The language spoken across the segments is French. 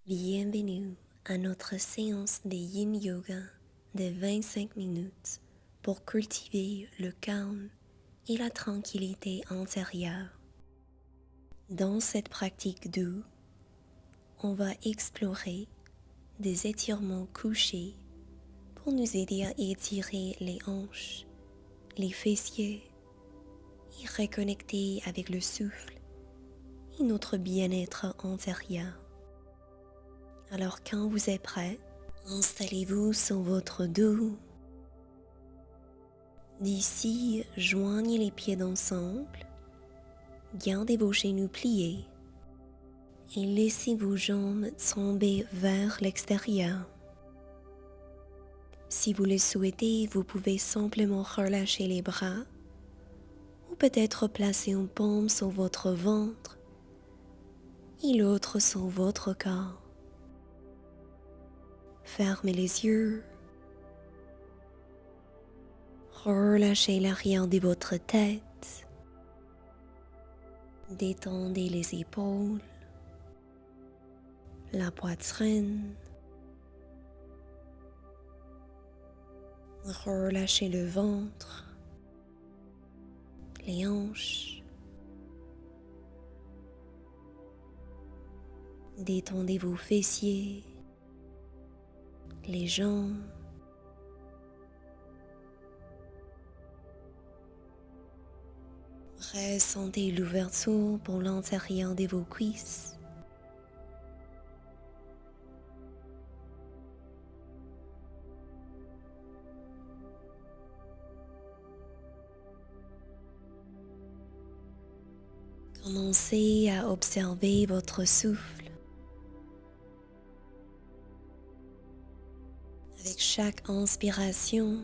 Bienvenue à notre séance de Yin Yoga de 25 minutes pour cultiver le calme et la tranquillité intérieure. Dans cette pratique douce, on va explorer des étirements couchés pour nous aider à étirer les hanches, les fessiers et reconnecter avec le souffle et notre bien-être intérieur. Alors quand vous êtes prêt, installez-vous sur votre dos. D'ici, joignez les pieds ensemble, gardez vos genoux pliés et laissez vos jambes tomber vers l'extérieur. Si vous le souhaitez, vous pouvez simplement relâcher les bras ou peut-être placer une paume sur votre ventre et l'autre sur votre corps. Fermez les yeux. Relâchez l'arrière de votre tête. Détendez les épaules, la poitrine. Relâchez le ventre, les hanches. Détendez vos fessiers, les jambes. Ressentez l'ouverture pour l'intérieur de vos cuisses. Commencez à observer votre souffle. Avec chaque inspiration,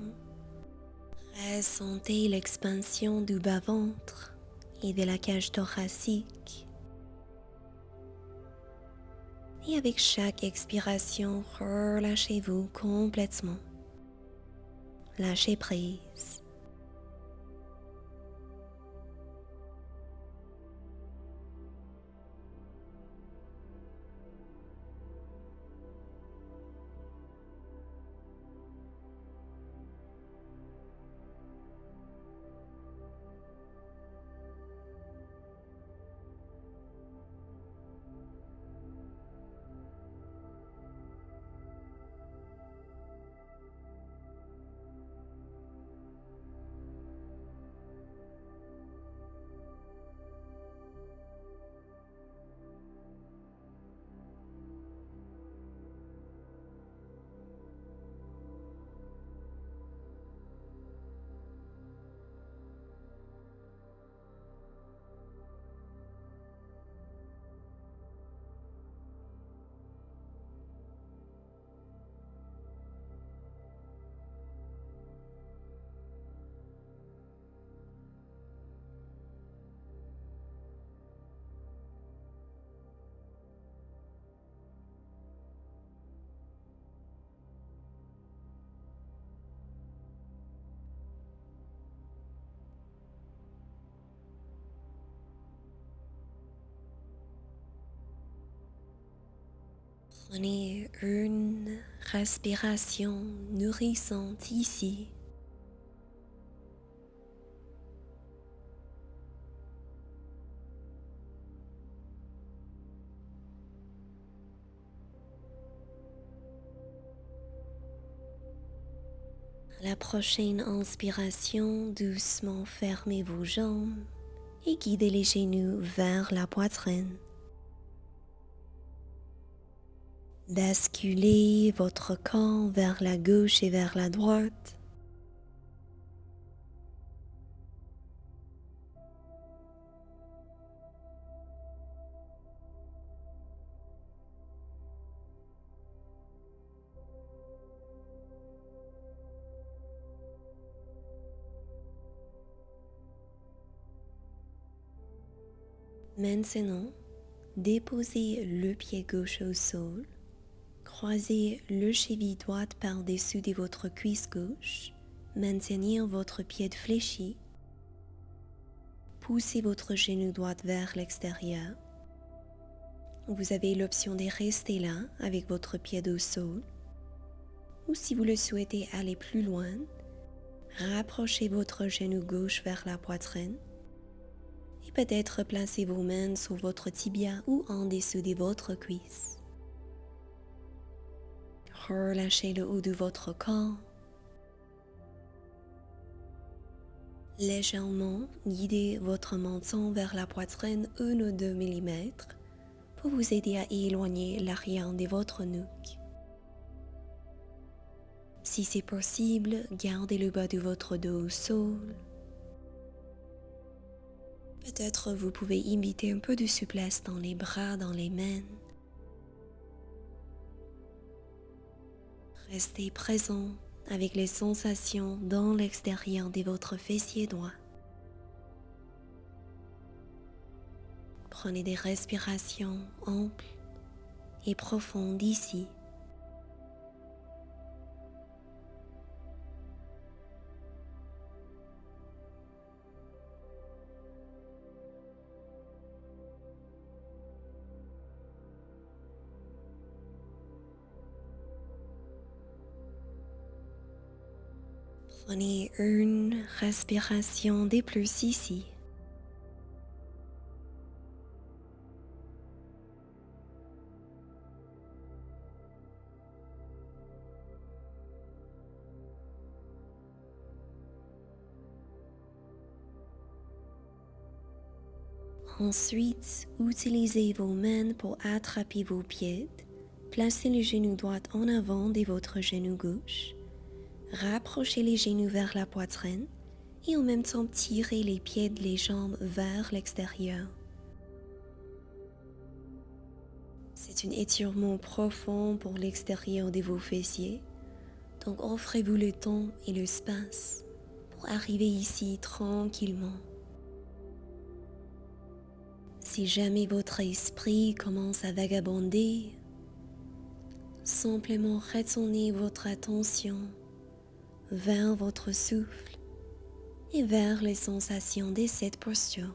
ressentez l'expansion du bas-ventre et de la cage thoracique. Et avec chaque expiration, relâchez-vous complètement. Lâchez prise. Prenez une respiration nourrissante ici. À la prochaine inspiration, doucement fermez vos jambes et guidez les genoux vers la poitrine. Basculez votre corps vers la gauche et vers la droite. Maintenant, déposez le pied gauche au sol. Croisez le cheville droite par-dessus de votre cuisse gauche. Maintenez votre pied fléchi. Poussez votre genou droit vers l'extérieur. Vous avez l'option de rester là avec votre pied au sol, ou si vous le souhaitez aller plus loin, rapprochez votre genou gauche vers la poitrine et peut-être placez vos mains sur votre tibia ou en dessous de votre cuisse. Relâchez le haut de votre corps. Légèrement, guidez votre menton vers la poitrine 1 ou 2 mm pour vous aider à éloigner l'arrière de votre nuque. Si c'est possible, gardez le bas de votre dos au sol. Peut-être vous pouvez imiter un peu de souplesse dans les bras, dans les mains. Restez présent avec les sensations dans l'extérieur de votre fessier droit. Prenez des respirations amples et profondes ici. Prenez une respiration de plus ici. Ensuite, utilisez vos mains pour attraper vos pieds. Placez le genou droit en avant de votre genou gauche. Rapprochez les genoux vers la poitrine et en même temps tirez les pieds et les jambes vers l'extérieur. C'est un étirement profond pour l'extérieur de vos fessiers, donc offrez-vous le temps et l'espace pour arriver ici tranquillement. Si jamais votre esprit commence à vagabonder, simplement retournez votre attention vers votre souffle et vers les sensations de cette posture.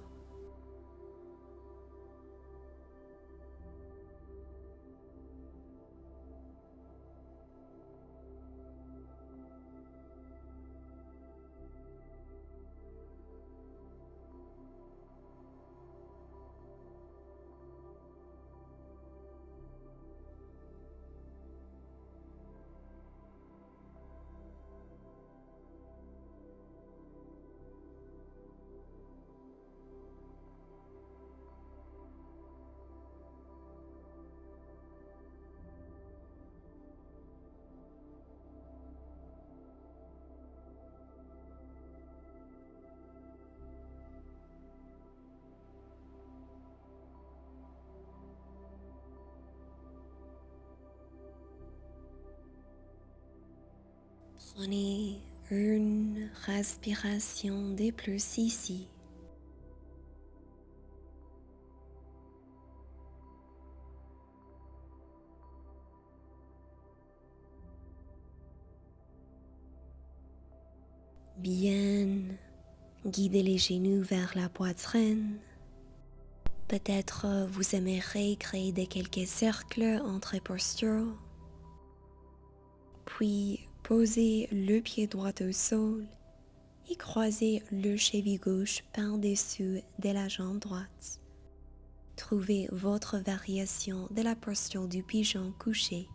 Prenez une respiration de plus ici. Bien, guidez les genoux vers la poitrine. Peut-être vous aimeriez créer quelques cercles entre postures. Puis posez le pied droit au sol et croisez le cheville gauche par-dessus de la jambe droite. Trouvez votre variation de la posture du pigeon couché.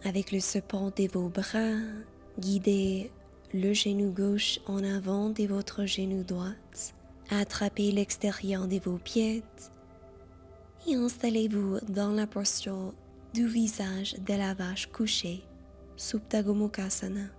Avec le support de vos bras, guidez le genou gauche en avant de votre genou droit. Attrapez l'extérieur de vos pieds et installez-vous dans la posture du visage de la vache couchée, Supta Gomukhasana.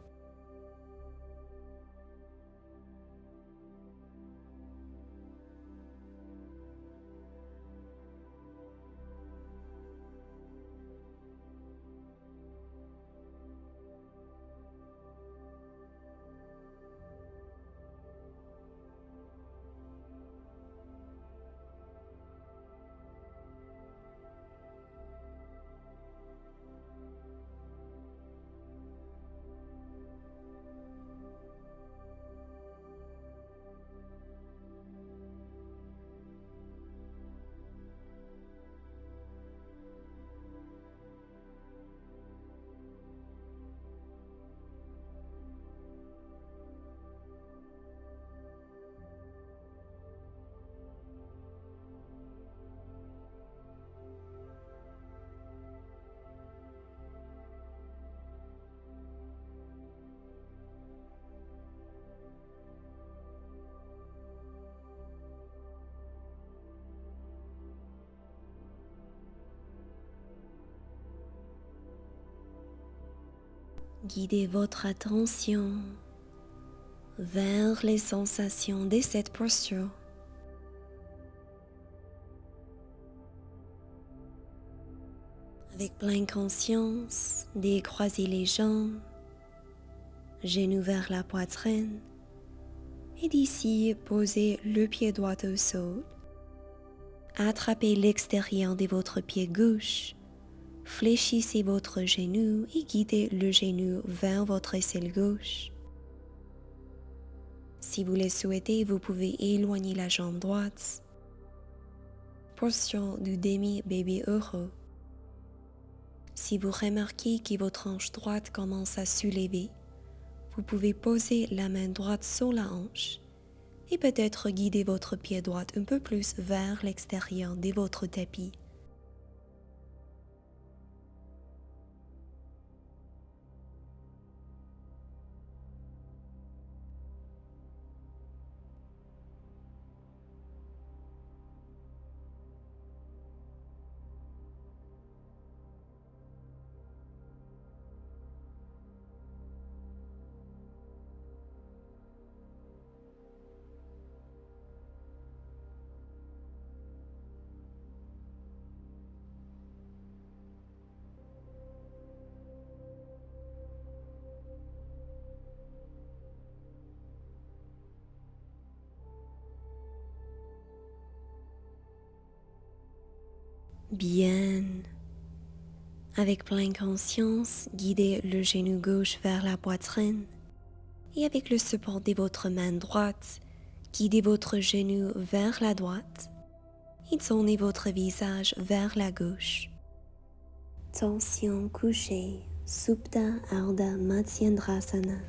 Guidez votre attention vers les sensations de cette posture. Avec pleine conscience, décroisez les jambes, genoux vers la poitrine, et d'ici, posez le pied droit au sol. Attrapez l'extérieur de votre pied gauche, fléchissez votre genou et guidez le genou vers votre aisselle gauche. Si vous le souhaitez, vous pouvez éloigner la jambe droite. Posture du demi-bébé heureux. Si vous remarquez que votre hanche droite commence à soulever, vous pouvez poser la main droite sur la hanche et peut-être guider votre pied droit un peu plus vers l'extérieur de votre tapis. Bien. Avec pleine conscience, guidez le genou gauche vers la poitrine et avec le support de votre main droite, guidez votre genou vers la droite et tournez votre visage vers la gauche. Tension couchée, Supta Ardha Matsyendrasana.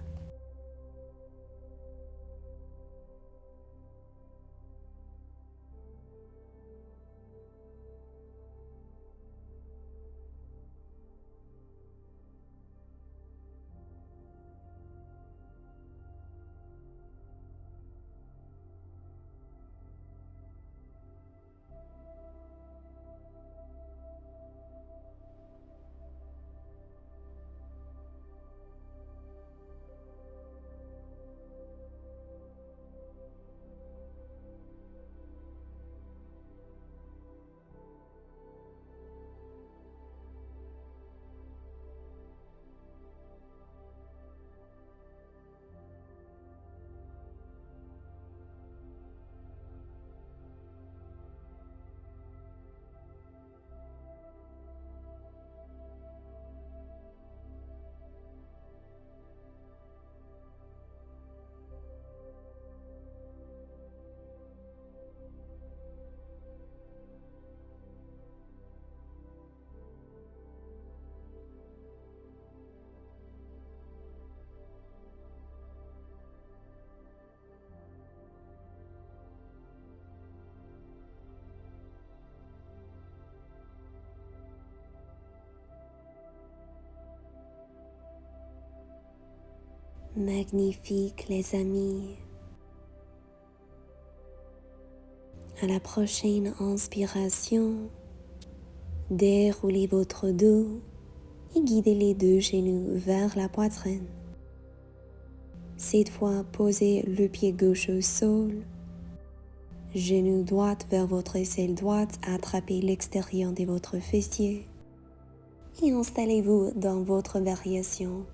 Magnifique les amis. À la prochaine inspiration, déroulez votre dos et guidez les deux genoux vers la poitrine. Cette fois, posez le pied gauche au sol, genou droit vers votre aisselle droite, attrapez l'extérieur de votre fessier et installez-vous dans votre variation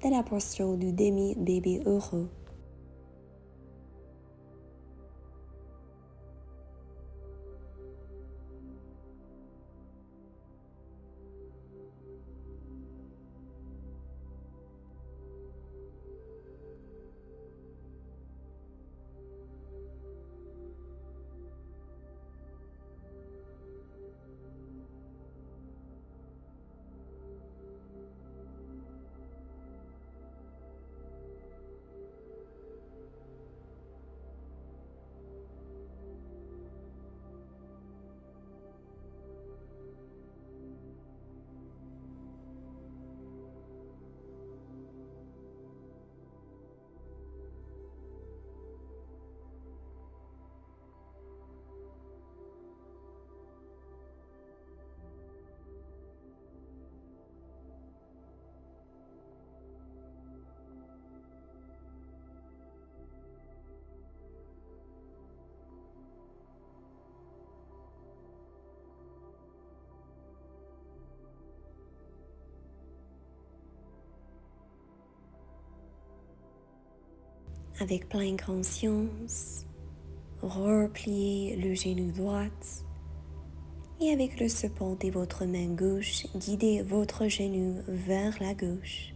de la posture du demi-bébé heureux. Avec pleine conscience, repliez le genou droit et avec le support de votre main gauche, guidez votre genou vers la gauche.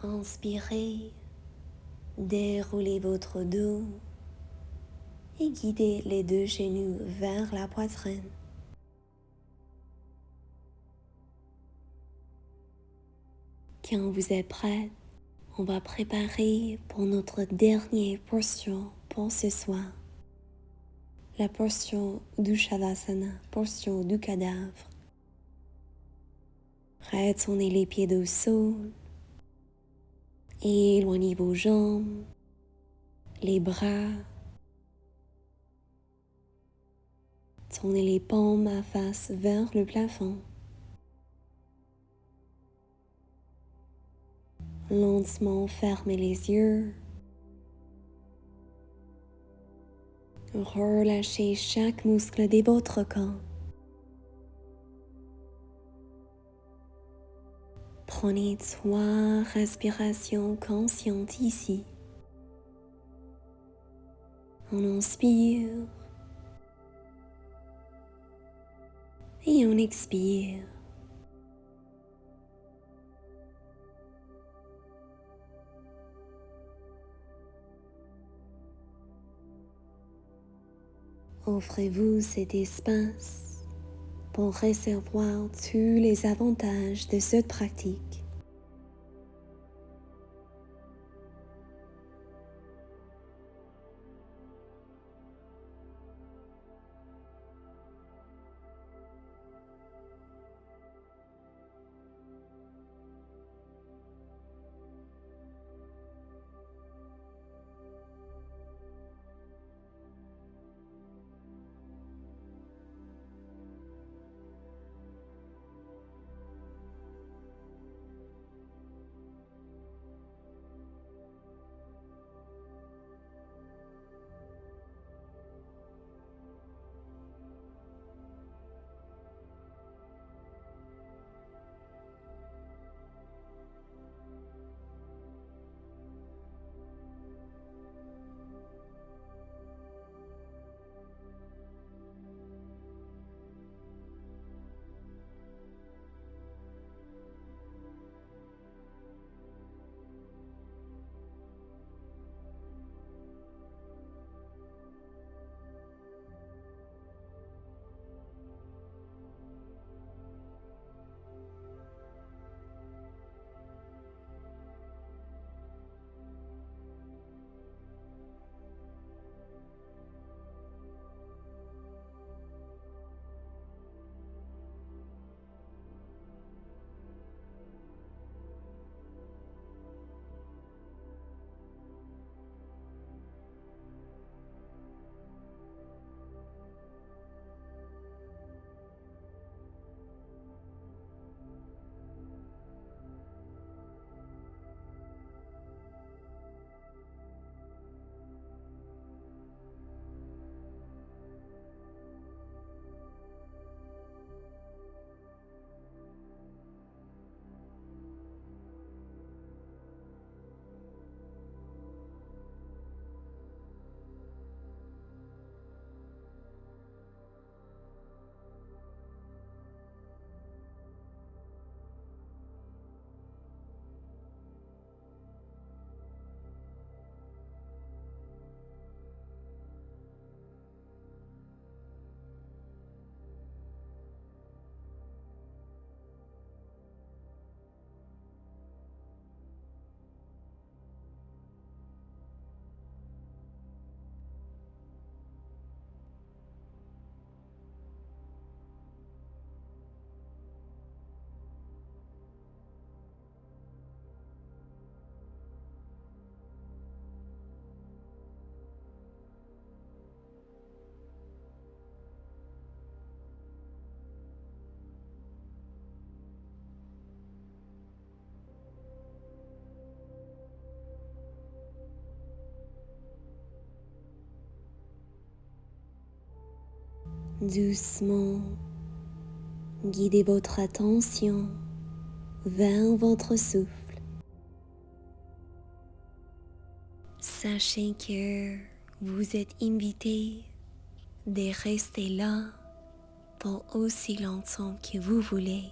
Inspirez, déroulez votre dos et guidez les deux genoux vers la poitrine. Quand vous êtes prête, on va préparer pour notre dernière portion pour ce soir. La portion du Shavasana, portion du cadavre. Retournez les pieds au sol. Éloignez vos jambes, les bras. Tournez les paumes à face vers le plafond. Lentement fermez les yeux. Relâchez chaque muscle de votre corps. Prenez 3 respirations conscientes ici. On inspire et on expire. Offrez-vous cet espace pour recevoir tous les avantages de cette pratique. Doucement, guidez votre attention vers votre souffle. Sachez que vous êtes invité de rester là pour aussi longtemps que vous voulez.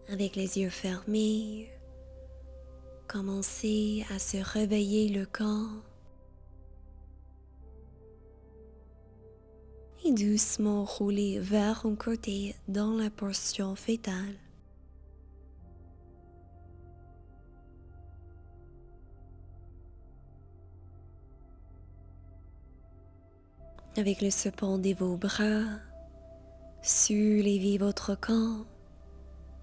Avec les yeux fermés, commencez à se réveiller le corps et doucement rouler vers un côté dans la posture fétale. Avec le support de vos bras, soulevez votre corps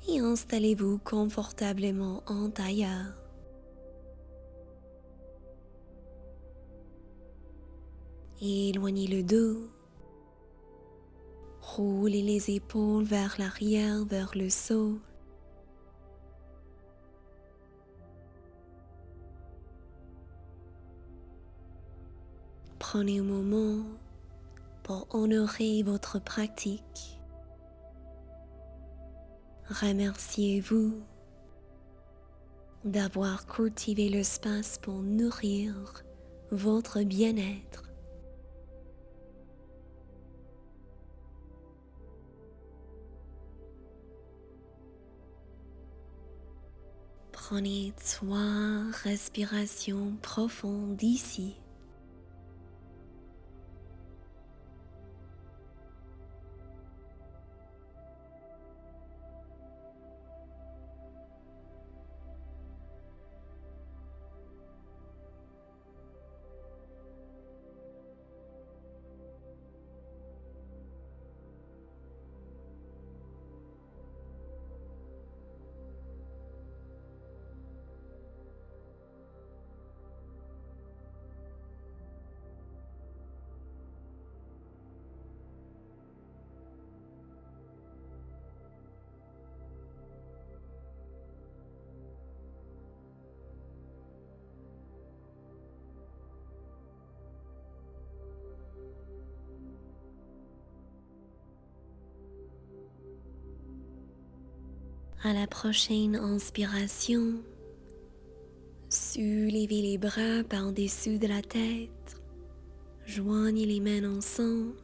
et installez-vous confortablement en tailleur. Éloignez le dos, roulez les épaules vers l'arrière, vers le sol. Prenez un moment pour honorer votre pratique. Remerciez-vous d'avoir cultivé l'espace pour nourrir votre bien-être. Prenez 3 respirations profondes ici. À la prochaine inspiration, soulevez les bras par-dessous de la tête, joignez les mains ensemble,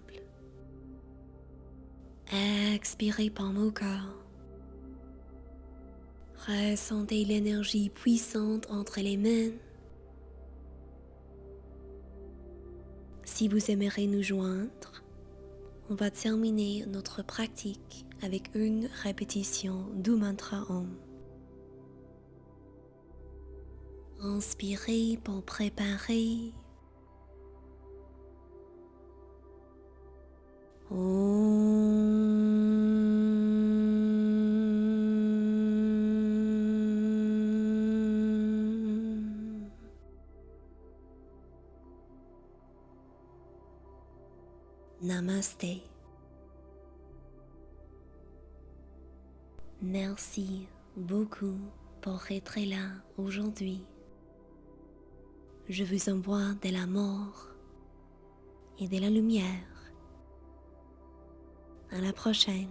expirez par mon corps. Ressentez l'énergie puissante entre les mains. Si vous aimeriez nous joindre, on va terminer notre pratique avec une répétition du mantra Om. Inspirez pour préparer. Namaste. Merci beaucoup pour être là aujourd'hui. Je vous envoie de l'amour et de la lumière. À la prochaine.